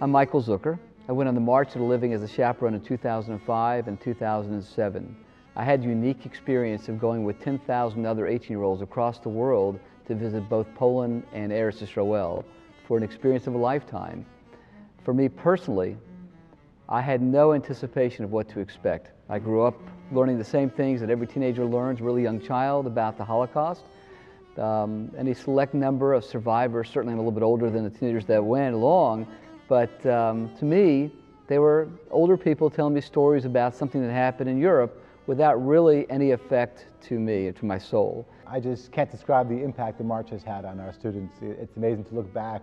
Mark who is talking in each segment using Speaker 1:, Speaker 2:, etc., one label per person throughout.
Speaker 1: I'm Michael Zucker. I went on the March to the Living as a chaperone in 2005 and 2007. I had the unique experience of going with 10,000 other 18-year-olds across the world to visit both Poland and Eretz Yisrael for an experience of a lifetime. For me personally, I had no anticipation of what to expect. I grew up learning the same things that every teenager learns, a really young child, about the Holocaust. Any select number of survivors, certainly I'm a little bit older than the teenagers that went along, but to me, they were older people telling me stories about something that happened in Europe without really any effect to me, to my soul.
Speaker 2: I just can't describe the impact the March has had on our students. It's amazing to look back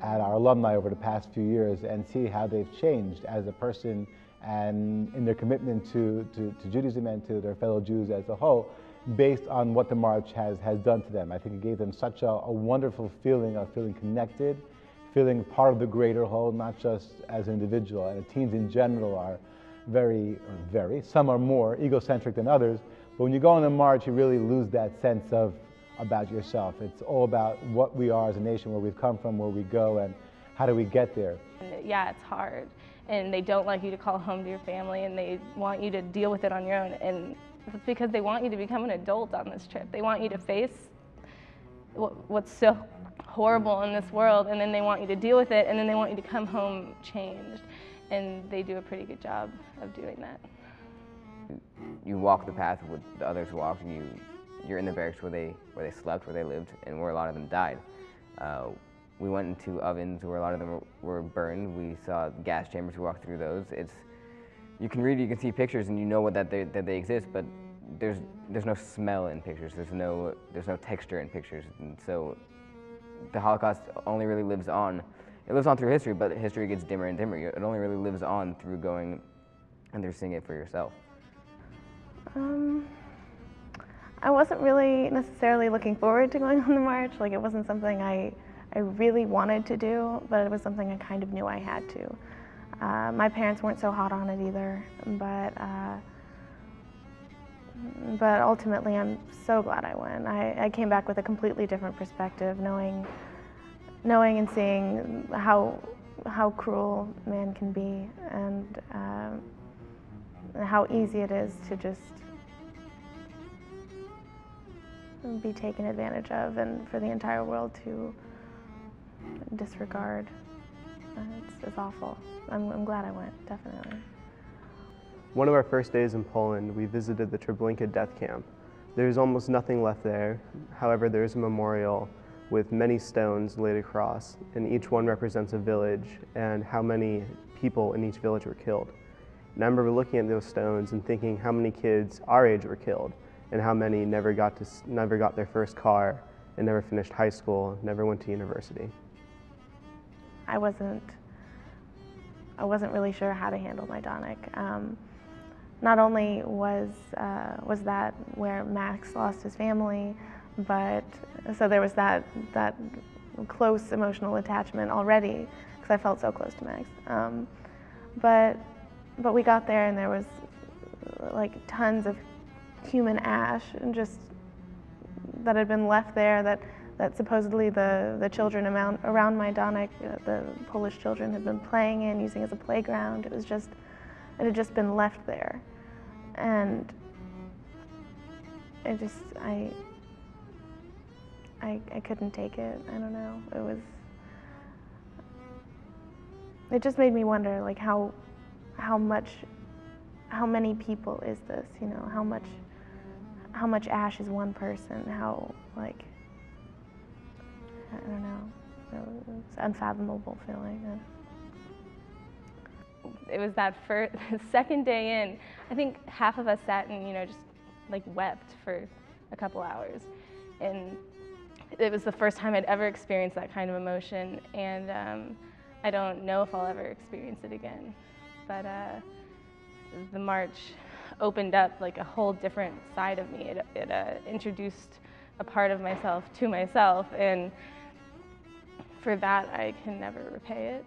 Speaker 2: at our alumni over the past few years and see how they've changed as a person and in their commitment to Judaism and to their fellow Jews as a whole, based on what the March has done to them. I think it gave them such a wonderful feeling of feeling connected, feeling part of the greater whole, not just as an individual. And teens in general are some are more egocentric than others, but when you go on the March, you really lose that sense of about yourself. It's all about what we are as a nation, where we've come from, where we go, and how do we get there.
Speaker 3: Yeah, it's hard, and they don't like you to call home to your family, and they want you to deal with it on your own, and it's because they want you to become an adult on this trip. They want you to face what's so horrible in this world, and then they want you to deal with it, and then they want you to come home changed, and they do a pretty good job of doing that.
Speaker 4: You walk the path with the others walked, and you're in the barracks where they slept, where they lived, and where a lot of them died. We went into ovens where a lot of them were burned. We saw gas chambers. We walked through those. You can read, you can see pictures, and you know that they exist, but there's no smell in pictures. There's no texture in pictures, and so the Holocaust only really lives on. It lives on through history, but history gets dimmer and dimmer. It only really lives on through going and through seeing it for yourself.
Speaker 5: I wasn't really necessarily looking forward to going on the March. Like, it wasn't something I really wanted to do, but it was something I kind of knew I had to. My parents weren't so hot on it either, but ultimately I'm so glad I went. I came back with a completely different perspective, knowing and seeing how cruel man can be, and how easy it is to just be taken advantage of, and for the entire world to disregard. It's awful. I'm glad I went, definitely.
Speaker 6: One of our first days in Poland, we visited the Treblinka death camp. There's almost nothing left there. However, there's a memorial with many stones laid across, and each one represents a village and how many people in each village were killed. And I remember looking at those stones and thinking how many kids our age were killed, and how many never got their first car, and never finished high school, never went to university.
Speaker 5: I wasn't really sure how to handle my Donic. Not only was that where Max lost his family, but so there was that close emotional attachment already, because I felt so close to Max. But we got there, and there was like tons of human ash, and just that had been left there, that supposedly the children around my Donic, the Polish children, had been playing in, using as a playground. It had just been left there, and I couldn't take it. I don't know. It just made me wonder, like, how many people is this? You know, how much ash is one person? How, like, I don't know. It's an unfathomable feeling.
Speaker 3: It was that second day in, I think half of us sat and, just like wept for a couple hours. And it was the first time I'd ever experienced that kind of emotion, and I don't know if I'll ever experience it again. But the March opened up like a whole different side of me. It introduced a part of myself to myself, and for that I can never repay it.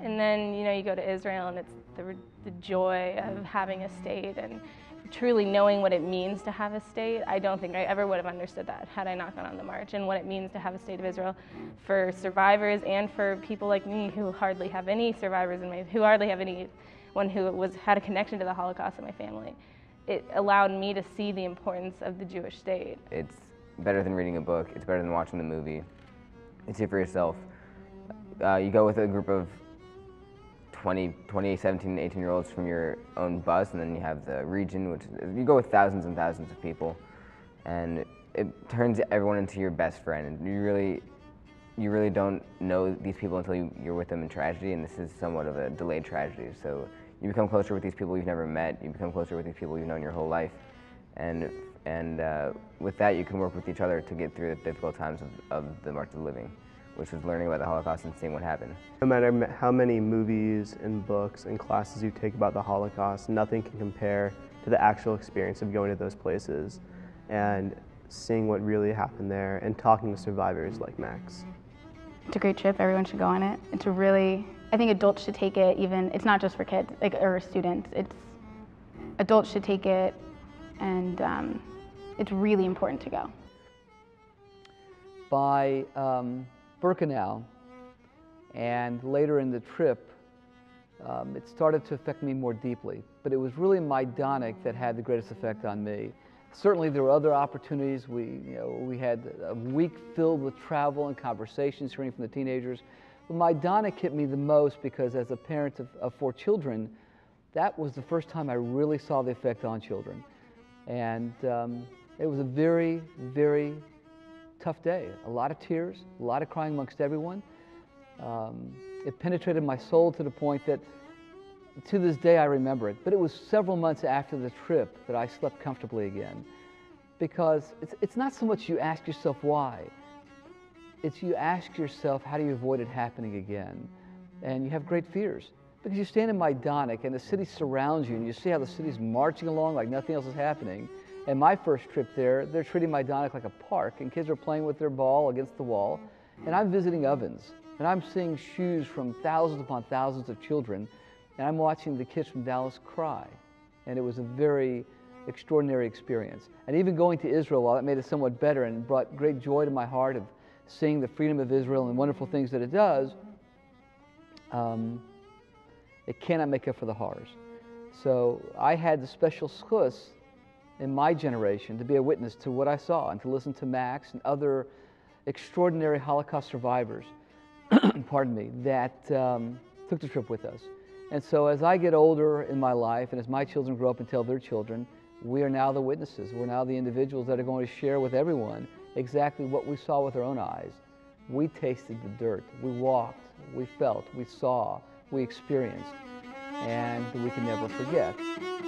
Speaker 3: And then, you know, you go to Israel and it's the joy of having a state and truly knowing what it means to have a state. I don't think I ever would have understood that had I not gone on the march, and what it means to have a state of Israel for survivors and for people like me who hardly have any survivors who hardly have anyone who had a connection to the Holocaust in my family. It allowed me to see the importance of the Jewish state.
Speaker 4: It's better than reading a book. It's better than watching the movie. It's it for yourself. You go with a group of 20, 17, 18-year-olds from your own bus, and then you have the region, which you go with thousands and thousands of people, and it turns everyone into your best friend. And you really don't know these people until you're with them in tragedy, and this is somewhat of a delayed tragedy. So you become closer with these people you've never met. You become closer with these people you've known your whole life, and with that you can work with each other to get through the difficult times of the March of the Living, which was learning about the Holocaust and seeing what happened.
Speaker 6: No matter how many movies and books and classes you take about the Holocaust, nothing can compare to the actual experience of going to those places and seeing what really happened there and talking to survivors like Max.
Speaker 7: It's a great trip, everyone should go on it. It's a really, I think adults should take it even, it's not just for kids or students, adults should take it, and it's really important to go.
Speaker 1: By Birkenau, and later in the trip, it started to affect me more deeply. But it was really Majdanek that had the greatest effect on me. Certainly there were other opportunities. We had a week filled with travel and conversations, hearing from the teenagers. But Majdanek hit me the most because as a parent of 4 children, that was the first time I really saw the effect on children. And it was a very, very tough day. A lot of tears, a lot of crying amongst everyone. It penetrated my soul to the point that to this day I remember it. But it was several months after the trip that I slept comfortably again. Because it's not so much you ask yourself why, it's you ask yourself how do you avoid it happening again. And you have great fears. Because you stand in Majdanek and the city surrounds you and you see how the city's marching along like nothing else is happening. And my first trip there, they're treating Majdanek like a park, and kids are playing with their ball against the wall. And I'm visiting ovens, and I'm seeing shoes from thousands upon thousands of children, and I'm watching the kids from Dallas cry. And it was a very extraordinary experience. And even going to Israel, while that made it somewhat better and brought great joy to my heart of seeing the freedom of Israel and wonderful things that it does, it cannot make up for the horrors. So I had the special schus in my generation to be a witness to what I saw and to listen to Max and other extraordinary Holocaust survivors, pardon me, that took the trip with us. And so as I get older in my life and as my children grow up and tell their children, we are now the witnesses. We're now the individuals that are going to share with everyone exactly what we saw with our own eyes. We tasted the dirt. We walked. We felt. We saw. We experienced. And we can never forget.